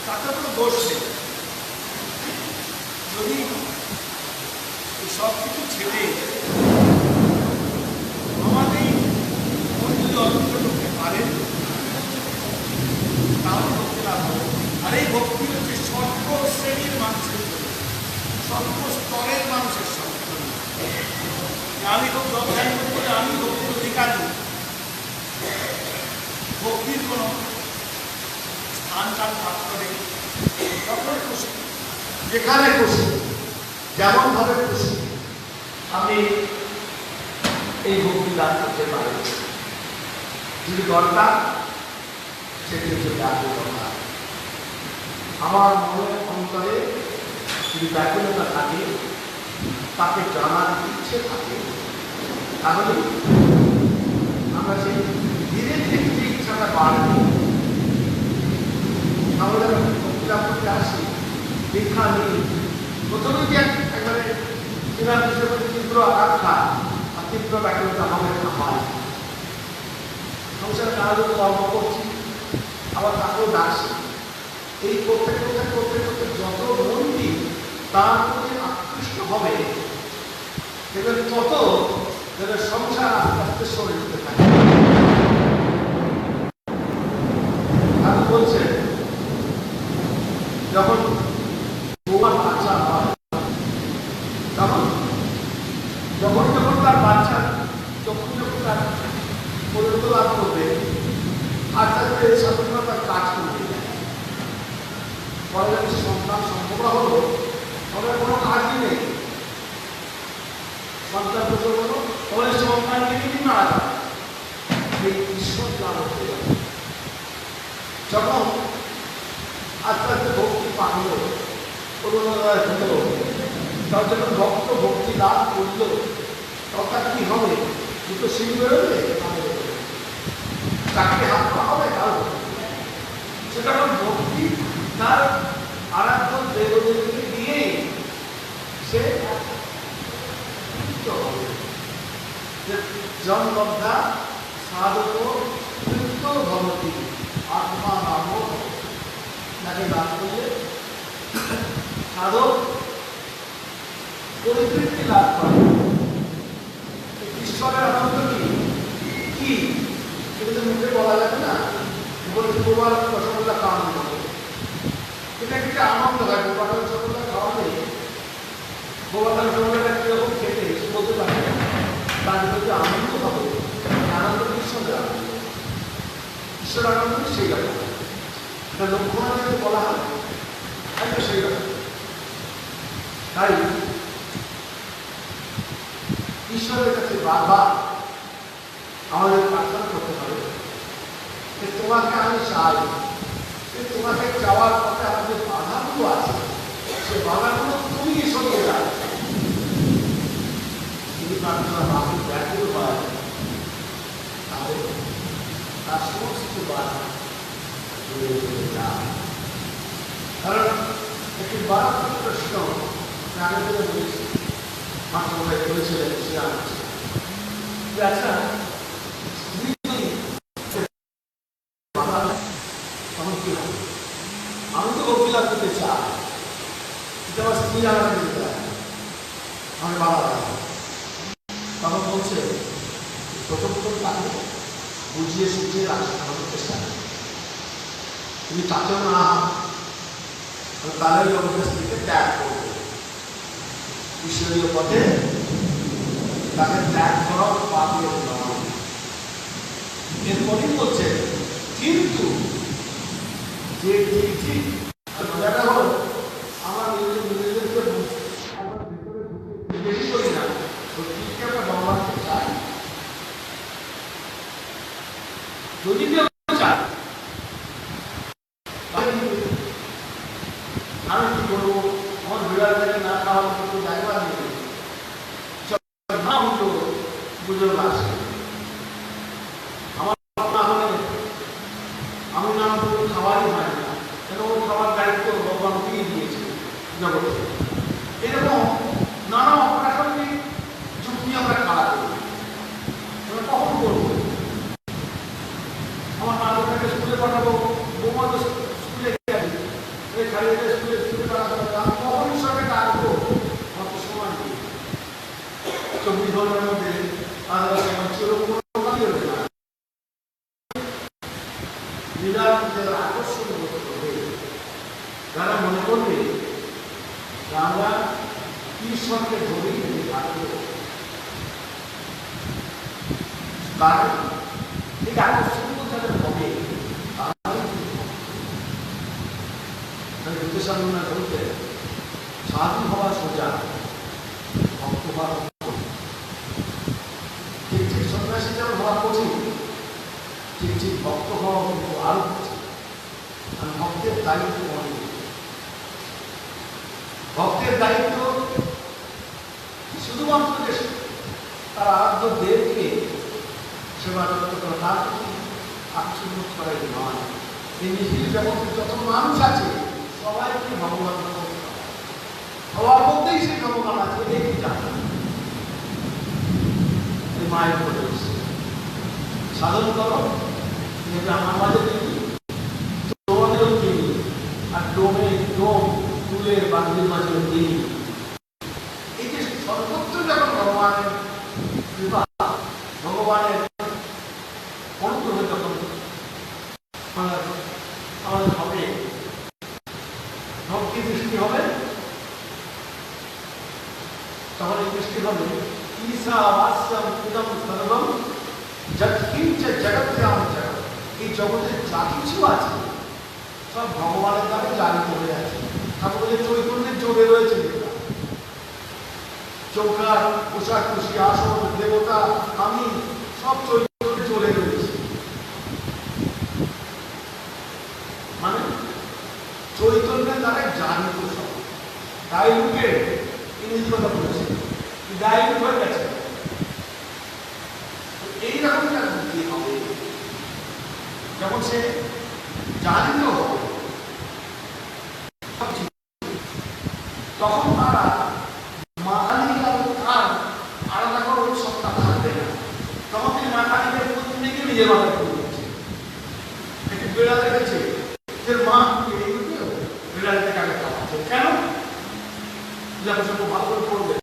S1: তাতে কোনো দোষ নেই। যদি সব কিছু ছেড়ে আমাদের উনি যদি অর্জন করতে পারেন, তাহলে ভক্তি লাভ হবে। আর এই ভক্তি হচ্ছে সর্ব শ্রেণীর মানুষের জন্য, সর্বস্তরের মানুষের সঙ্গে। আমি খুব দরকার করে আমি ভক্তির অধিকারী, ভক্তির কোনো স্থান কাল প্রাপ্ত নেই। তখন খুশি, যেখানে খুশি, যেমন ভাবে খুশি আমি এই ভক্তি লাভ করতে পারি। যদি দরকার সেটি হচ্ছে ব্যাকুল দরকার। আমার মনের অন্তরে যদি ব্যাকুলতা থাকে, তাকে জানার ইচ্ছে থাকে, তাহলে আমরা সেই ধীরে ধীরে যে ইচ্ছাটা বাড়বে। আমরা ভক্তি লাভ করতে আসি, দীক্ষা নিই, প্রথমে যে একবারে তীব্র আকাঙ্ক্ষা আর তীব্র ব্যাকুলতা আমাদের না হয়। সংসারে নানা রকম কর্ম করছি, আবার তাকেও ডাকছি, এই করতে করতে করতে করতে যত মনটি তার প্রতি আকৃষ্ট হবে, দেখবেন তত যেন সংসার আস্তে আস্তে সরে যেতে থাকে। ঠাকুর বলছেন যখন বৌমার বাচ্চা হয়, তখন যখন যখন তার বাচ্চা যখন যখন তার পরিণত লাভ করবে, আস্তে আস্তে স্বাধীনতার কাজ করবে। পরে যখন সন্তান সম্ভব হলো, তবে কোনো কাজই নেই। সন্তান প্রসব হলো, তবে সন্তানকে কিন্তু মারা যাবে, এই ঈশ্বর লাভ হতে যাবে। যখন আস্তে আস্তে ভক্তি পাইল, অরুণোদয় হলো, তার যখন ভক্ত ভক্তি লাভ করল, তখন কি হবে? দুটো সিঁড়ি বেরোবে, চাকরি হাত পা হবে, তার সেটা ভক্তি তার আরাধ্য দেবদেবীকে দিয়ে সে জনলব্ধা সাধক তৃপ্ত ভবতি আত্মা নাম, যাকে লাভ করলে সাধক পরিতৃপ্তি লাভ করে। ঈশ্বরের আনন্দ কি সেটা মুখে বলা যাবে না। গোপাল রসগোল্লা খাওয়ানো হবে, এটা একটা আনন্দ হয়। গোপাল রসগোল্লা খাওয়ালে গোপাল রসগোল্লাটা কিরকম খেতে সে বলতে পারে, তার মধ্যে আনন্দ হবে। আনন্দ ঈশ্বরের আনন্দ, ঈশ্বর আনন্দ সেই রকম এটা লক্ষণ যদি বলা হয়, একটা সেই রকম। তাই ঈশ্বরের কাছে বারবার আমাদের প্রার্থনা করতে হবে যে তোমাকে আমি চাই, তোমাকে চাওয়ার পথে আমাদের বাধাগুলো আছে, সে বাধাগুলো তুমি সরিয়ে দাও। যদি প্রার্থনা বাকি ব্যাকুল হয়, তাহলে তার সমস্ত বাধা দূরে চলে যায়। কারণ একটি বারাত্মক প্রশ্ন আগে থেকে বলেছি, মাত্র বলেছিলেন সে আনছে। আচ্ছা, তখন কি হবে? আমি তো ভক্তি লাভ করতে চাই, এটা আমার স্ত্রী আমাকে দিতে হয়, আমি বাবা তখন বলছে প্রথম প্রথম তাকে বুঝিয়ে সুঝিয়ে রাখানোর চেষ্টা করে। তুমি তাতেও না তাহলে জগতের স্ত্রীকে ত্যাগ করবে, ঈশ্বরীয় পথে তাকে ত্যাগ করা পাপীয় নয়। এরপরই বলছে কিন্তু যে ঠিক মজাটা হলো আমার নিজেদেরকে আমার ভিতরে বেশি করি না, সত্যিকে আমরা ভগবানকে চাই। যদি কেউ চায় আমি কি করবো, আমার বিড়াল থেকে না খাওয়ার মতো জায়গা নেই, না হতো বুঝলো আসে আমার না হলে আমি না হতো খাওয়ারই হয় না, কেন ওর খাওয়ার দায়িত্ব ভগবান দিয়ে দিয়েছে জগতে। এরকম নানা অপ্রাসঙ্গিক যুক্তি আমরা খাড়া করি, কখন করবো? আমার মা বাবাকে স্কুলে পাঠাবো, বৌমা তো স্কুলে গেছে, খালিদের স্কুলে পাঠাবো, আমি কখনই সঙ্গে ডাকবো, আমার তো সময় নেই। 24 ঘন্টার মধ্যে আলাদা সময় ছিল, কোনো কাজই হবে না। যারা আকর্ষণ করবে, যারা মনে করবে যে আমরা ঈশ্বরকে ধরেই থাকবো, কারণ এই আকর্ষণ যাদের হবে বিদ্যাসাগর বলতে সাধু হওয়া সোজা, ভক্ত হওয়া ঠিক ঠিক সন্ন্যাসী যেমন হওয়া কঠিন, ঠিক ঠিক ভক্ত হওয়া কিন্তু আরো কঠিন। কারণ ভক্তের দায়িত্ব অনেক, ভক্তের দায়িত্ব শুধুমাত্র যে তার আরাধ্য দেবকে সেবা যত্ন করা, তার প্রতি আচ্ছন্ন করাই নয়। এই পৃথিবীর জগতে যত মানুষ আছে সবাইকে ভগবান সবার মধ্যেই সেই ভগবান আছে, এটাই জানা মায়ের উপদেশ। সাধন করো, আমার মাঝে তিনি ডোমেও তিনি, আর ডোমে ডোম ফুলের বান্ধির মাঝে তিনি। এই যে সর্বত্র যখন ভগবানের কৃপা, ভগবানের অনুগ্রহ যখন আমাদের হবে, ভক্তি দৃষ্টি হবে, তখন এই দৃষ্টি হবে ঈশা বাস্যম ইদম সর্বম যৎকিঞ্চ জগৎযাম জগৎ। এই জগতের যা কিছু আছে সব ভগবানের দ্বারা জানিত হয়ে আছে। ঠাকুরের চৈতন্যের জোরে রয়েছে, চৌকার পোশাক খুশি আসন দেবতা আমি সব চৈতন্যের জোরে রয়েছে। মানে চৈতন্যের দ্বারা জানিত সব। ডাইলুকে ইংরেজি কথা বলেছে, ডাইলুট হয়ে গেছে। এইরকম যার বুদ্ধি হবে, যখন সে জানিত হবে, তখন তারা মাথালি আর আলাদা করে ওই সত্তা থাকবে না। তখন তিনি মাথালিকে প্রতিদিনকে নিজের মাথায় করে দিচ্ছে। একটি বেড়া দেখেছে যে মা বিড়াল থেকে আগে খাওয়াচ্ছে, কেন? যখন সে ভালো করে পড়বে,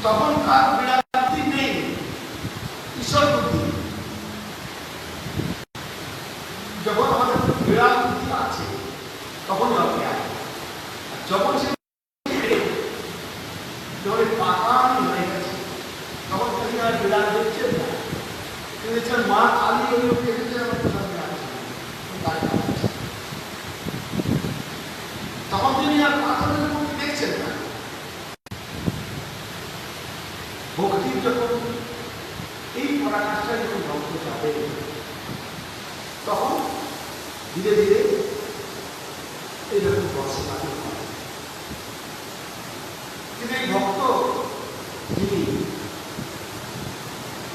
S1: তখন তার বিড়াল বুদ্ধি নেই, ঈশ্বর বুদ্ধি। যখন আমাদের বিড়াল বুদ্ধি আছে তখন আপনি আসে, যখন সে পাকানি হয়ে গেছে তখন তিনি আর বিড়াল দেখছেন না, তিনি দেখছেন মা কালী ওই লোক দেখেছে আমার সামনে আসছে, তখন তিনি আর পাথরের মধ্যে দেখছেন না। ভক্তির যখন এই পরাকাষ্ঠায় যখন ভক্ত যাবে, তখন ধীরে ধীরে এইরকম দর্শনাদি হয়। কিন্তু এই ভক্ত যিনি,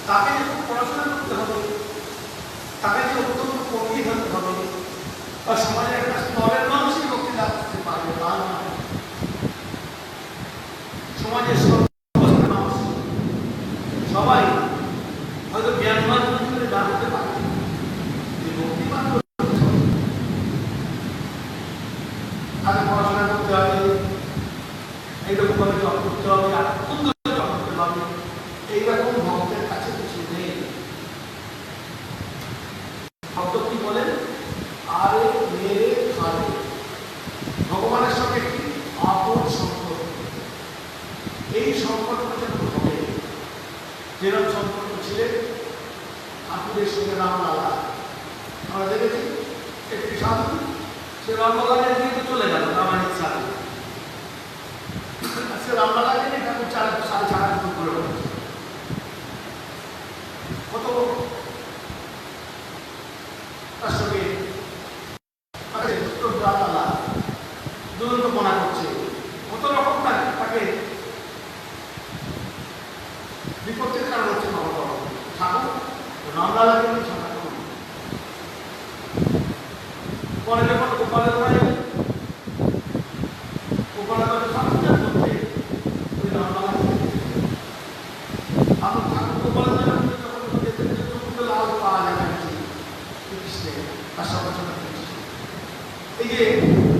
S1: তাকে যখন পড়াশোনা করতে হবে, তাকে যে অত্যন্ত পণ্ডিত হতে হবে, বা সমাজের একটা স্তরের মানুষই ভক্তি লাভ করতে পারবে তা নয়। সমাজের সর্বস্তরের মানুষ সবাই হয়তো জ্ঞানবান করে না হতে পারে, যে ভক্তিবান তাকে পড়াশোনা করতে হবে, এইরকম ভাবে জপ করতে হবে, সুন্দর জপ করতে হবে। এইরকম ভক্তের কাছে কিছু নেই। ভক্ত কি বলেন? এই সম্পর্ক যেন হবে, যেরকম সম্পর্ক ছিলেন ঠাকুরের সঙ্গে রামলালা। আমরা দেখেছি একটি সাধু সে রামলালাকে নিয়ে চলে গেল রামায়ণের সাথে, সে রামলালাকে নিয়ে ঠাকুর 4.5 করে বলেছে। কত তার সঙ্গে রামলালা দুরন্তপনা করছে, কত রকম তাকে বিপত্তির কারণ হচ্ছে ঠাকুর রামলালাকে নিয়ে ঝগড়া করুন। পরে যখন গোপালের বাড়ি গোপালের সমাধান করতে ওই রামলালাকে এখন ঠাকুর গোপালের যখন লাল পাওয়া যায় কৃষ্ণে তার সঙ্গে সঙ্গে এই যে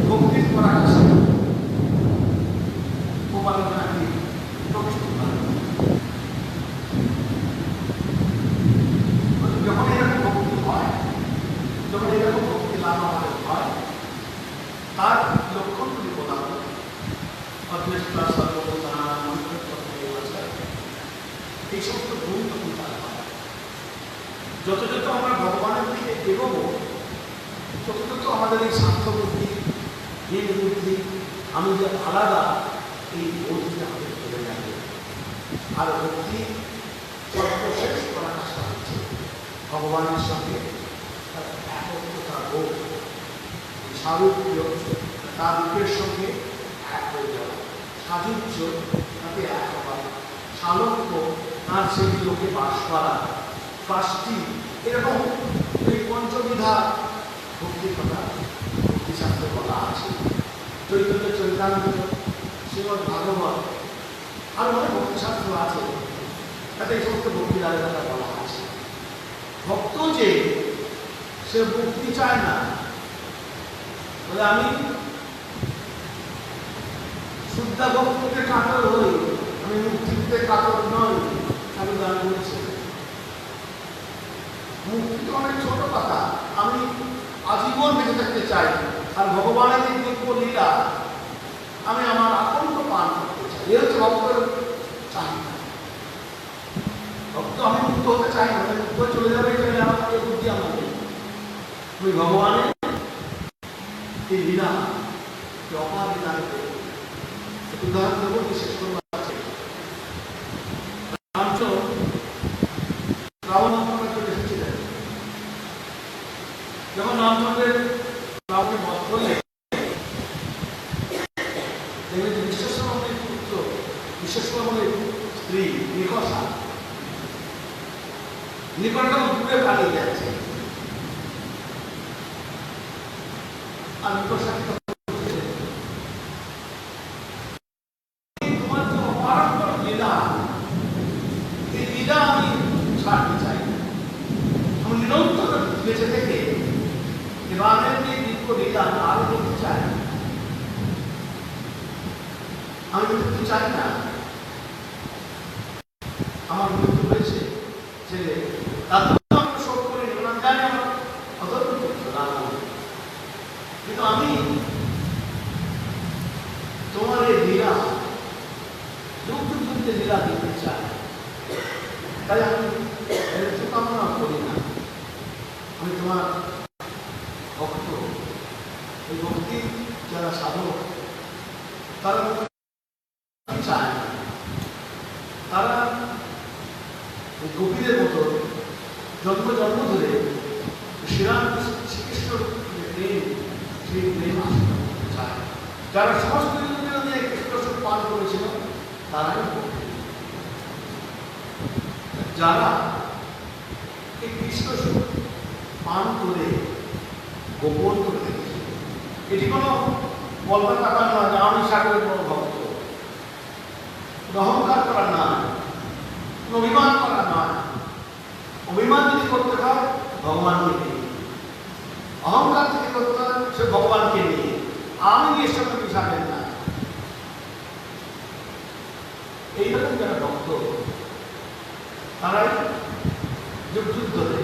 S1: ভক্তির পরাকাশে গোপালের নাকি প্রকৃষ্ট যখন এরকম ভক্তি হয়, যখন এরকম ভক্তি লাভ আমাদের হয়, তার লক্ষণগুলি বলা হয় এই সমস্ত গুণ তখন তার হয়। যত যত আমরা ভগবানের দিকে এগোবো তত তত আমাদের এই স্বার্থ বুদ্ধি, জ্ঞান বুদ্ধি, আমি যে আলাদা এই বোধটি আমাদের চলে যাবে। আর ভক্তি সর্বশেষ পরাকাষ্ঠা হচ্ছে ভগবানের সঙ্গে একত্রতা বোধ, সারূপ্য তার রূপের সঙ্গে এক হয়ে যাওয়া, সাযুজ্য তাতে এক হওয়া, সালোক্য তার সেই লোকে বাস করা, পাঁচটি এরকম এই পঞ্চবিধা ভক্তির কথা ভক্তিশাস্ত্রে বলা আছে। চৈতন্য চৈতামৃত, শ্রীমদ্ ভাগবত আর অনেক ভক্তিশাস্ত্র আছে, তাতে এই সমস্ত ভক্তির আলাদা বলা আছে। ভক্ত যে সে মুক্তি চায় না, বলে আমি শুদ্ধা ভক্তিতে কাতর হই, আমি মুক্তিতে কাতর নই। আমি গান বলছি মুক্তি তো অনেক ছোট কথা, আমি আজীবন বেঁচে থাকতে চাই, আর ভগবানের এই দিব্য লীলা আমি আমার আকণ্ঠ পান করতে চাই। এ হচ্ছে ভক্তের চাহিদা। ভক্ত আমি মুক্ত হতে চাই না, মুক্ত চলে যাবে এখানে আমার এই বুদ্ধি আমার নেই। আমি ভগবানের এই লীলা অপার লীলা উদাহরণ দেবো, বিশেষ করে আছে রাবণ চলে এসেছিলেন। যখন রামচন্দ্রের রাবণের বধ করলে দেখবেন যে বিশ্বস্বরূপের পুত্র, বিশ্বস্বরূপের স্ত্রী নিকষা, নিকটটা দূরে পালিয়ে যাচ্ছে। আর নিকষাকে তোমার যে অপারম্পর লীলা, এই লীলা আমি ছাড়তে চাই না। আমি নিরন্তর বেঁচে থেকে এবারের যে দিব্য লীলা আরো দেখতে চাই। আমি মৃত্যু চাই না। আমার মৃত্যু হয়েছে ছেলে, তার আমি শোক করে নিলাম, জানি আমার অধর্ম করছে না, কিন্তু আমি তোমার এই লীলা যুগ যুগ যুদ্ধে লীলা দেখতে চাই। তাই আমি মৃত্যু কামনা করি না। আমি তোমার ভক্ত, এই ভক্তি যারা সাধক তারা চায় না, তারা গোপীদের মতো জন্ম জন্ম ধরে শ্রীকৃষ্ণ প্রেম, সেই প্রেম আশীর্বাদ করতে চায়। যারা সমস্ত নিয়ে কৃষ্ণ সুখ পান করেছিল তারাই ভক্তি। যারা এই কৃষ্ণ সুখ পান করে গোপন করে রেখেছিল, এটি কোনো বলবার টাকা নয় যে আমি সাগরের বড় ভক্ত, অহংকার করা নয়, অভিমান করা নয়। অভিমান যদি করতে হয় ভগবানকে নিয়ে, অহংকার যদি করতে হয় সে ভগবানকে নিয়ে, আমি এর সঙ্গে মিশাবেন না। এইরকম যারা ভক্ত তারাই যুগ যুগ ধরে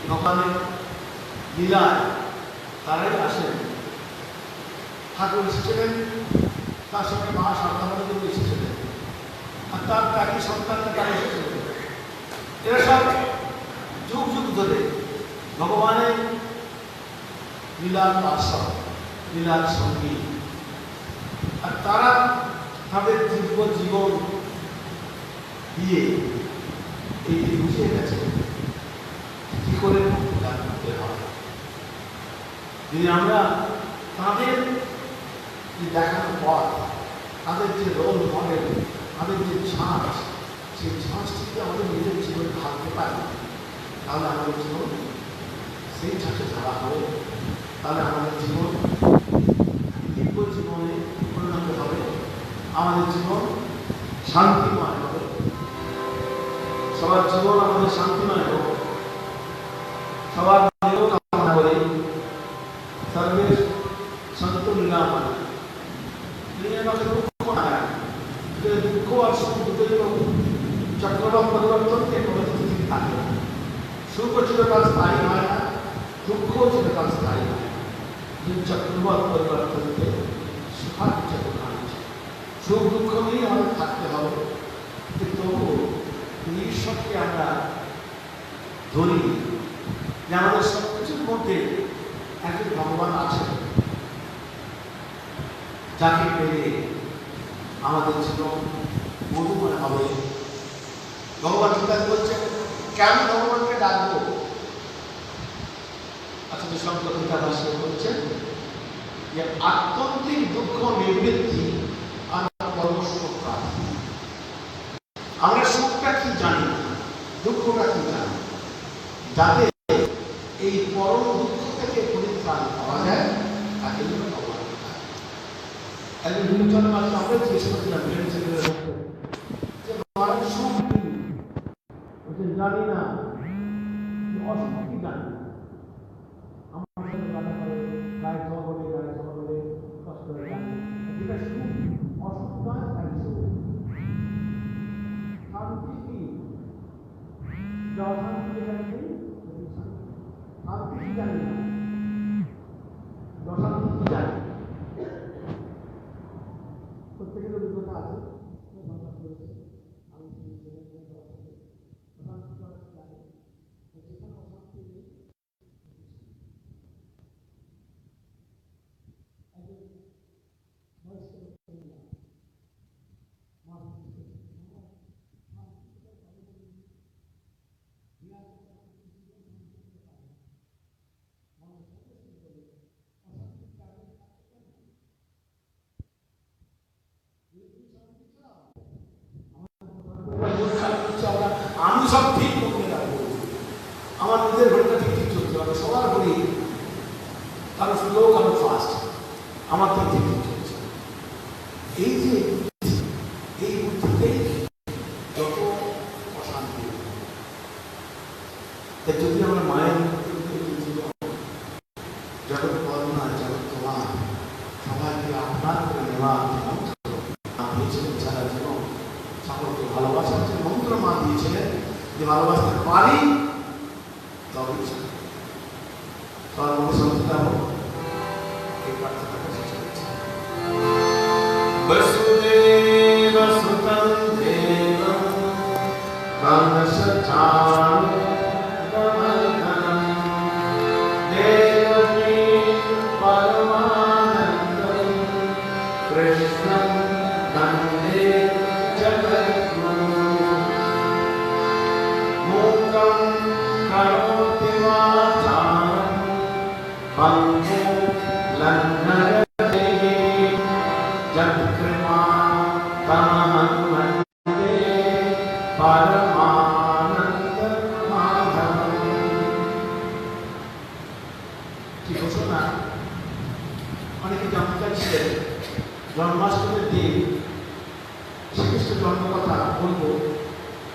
S1: ভগবানের লীলায় তারাই আসেন। ঠাকুর এসেছিলেন, তার সঙ্গে মা সারদানন্দ এসেছিলেন। তার ত্যাগী সন্তানকে তারা এরা সব যুগ যুগ ধরে ভগবানের লীলার পার্শ্বদ, লীলার সঙ্গী, আর তারা তাদের দিব্য জীবন দিয়ে এই বুঝিয়ে গেছে কি করে মুক্তি লাভ করতে হবে। যদি আমরা তাদের দেখানোর পর তাদের যে রোল মডেল, তাদের যে ছাঁচ, সেই ছাঁচটিকে আমাদের নিজের জীবনে ঢালতে পারি, তাহলে আমাদের জীবন সেই ছাঁচে ঢালা হবে, তাহলে আমাদের জীবন দিব্য জীবনে পরিণত হবে, আমাদের জীবন শান্তিময় হবে, সবার জীবন আমাদের শান্তিময় হোক, সবার কামনা করে সর্বের সন্ত লীলাময় দুঃখ আর সুখ দুটোই চক্রবাক পরিবর্তনকে কোনো কিছু থাকে না। সুখ চিরকাল স্থায়ী হয় না, দুঃখ চিরকাল স্থায়ী হয় না। চক্রবাক পরিবর্তনকে সুখাচ্ছে সুখ দুঃখ নিয়ে আমাদের থাকতে হবে, কিন্তু তবুও ঈশ্বরকে আমরা ধরি যে আমাদের সব কিছুর মধ্যে একজন ভগবান আছে, যাকে পেলে আমাদের জীবন মধুময় হবে। ভগবান গীতা বলছেন কেন ভগবানকে ডাকবো? আসলে শঙ্কর গীতা ভাষ্য বলছেন যে আত্যন্তিক দুঃখ নিবৃত্তি আর পরমসুখ প্রাপ্তি। আমরা সুখটা কি জানি না, দুঃখটা কি জানি, যাতে এই পরম দুঃখ থেকে পরিত্রাণ পাওয়া যায় তাকে ভগবান একজন বিবেচনা মাত্র আমরা জিজ্ঞেস করছিলাম যে মানুষ সুখ কি জানি না, অসুখ কি জানি না, আমার সাথে গাড়ি করে গায়ে খাওয়া বলে গায়ে খাওয়া বলে কষ্ট করে জানি যেটা সুখ অসুখ নয়, তাই সুখ। শান্তি কি? অশান্তি শান্তি কি জানি না, অশান্তি কি জানি, প্রত্যেকের অভিজ্ঞতা আছে। আমি সব ঠিক করতে রাখবো, আমার নিজের ঘড়িটা ঠিক ঠিক চলতে হবে, সবার ঘড়ি কারো স্লো কারো ফাস্ট, আমার তো ঠিক ঠিক চলছে। এই যে এই বুদ্ধিতেই যত অশান্তি, যদি আমরা মায়ের জগৎ করুণা জগৎ তোমার সবাইকে আপনার করে নেওয়া দিয়েছিলেন সারা জীবন, সকলকে ভালোবাসার যে মন্ত্র মা দিয়েছিলেন, যে ভালোবাসতে পারি তবে সবার মধ্যে সন্তুষ্টা হোক, এই প্রার্থনাটা শেষ করেছি। বসুদেব সুতং দেবং কংসচাণূরমর্দনম দেবকী পরমানন্দম কৃষ্ণং বন্দে জগদ্গুরুম মূকং কरोति वाचालं पङ्गुं लङ्घयते यत्कृपातमहं वन्दे परमानन्दमाधवम्। কি ঘোষণা অনেকে জানতে চাইছিলেন, জন্মাষ্টমীর দিন শ্রীকৃষ্ণ জন্মকথা বলবো,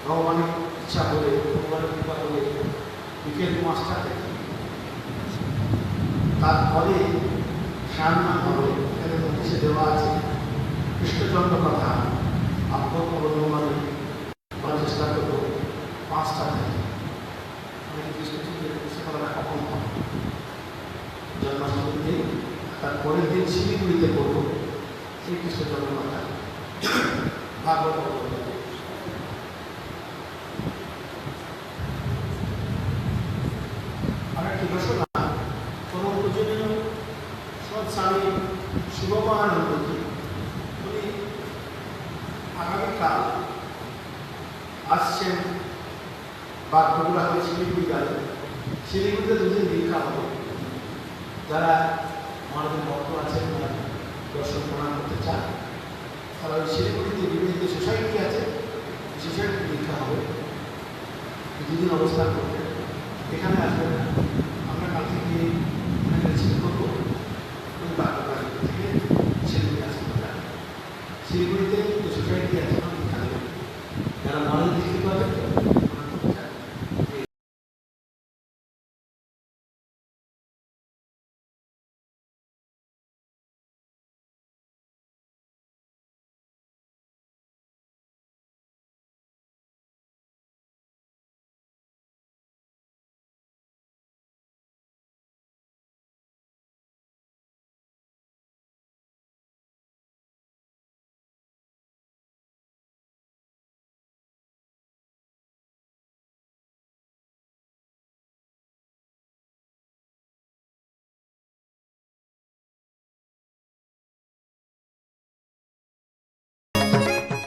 S1: ভগবানের ইচ্ছা হলে ভগবানের কৃপা হলে বিকেল 5টা থেকে, তারপরে সান্না হবে, এখানে নোটিশে দেওয়া আছে কৃষ্ণ জন্মকথা আপনার অনুমানে করার চেষ্টা করবো 5টা থেকে। অনেকে কৃষ্ণচন্দ্রের কখন হবে জন্মাষ্টমীর দিন, তারপরের দিন শিলিগুড়িতে করবো শ্রীকৃষ্ণ জন্মকথা ভাগবত আসছেন বা বগুড়া হয়ে শিলিগুড়ি গেল, শিলিগুড়িতে দুদিন দীক্ষা হবে। যারা মানবের ভক্ত আছেন বা দর্শন প্রণাম করতে চান, তারা ওই শিলিগুড়িতে বিভিন্ন সোসাইটি আছে, সোসাইটি দীক্ষা হবে, দুদিন অবস্থান করবে। এখানে আসবেন না, আমরা কাল থেকে এখানে রিসিভ করবো ওই বাগডোগরা থেকে শিলিগুড়ি আসতে পারেন। শিলিগুড়িতে যে সোসাইটি আছে দীক্ষা দেবেন, যারা মানব দীক্ষা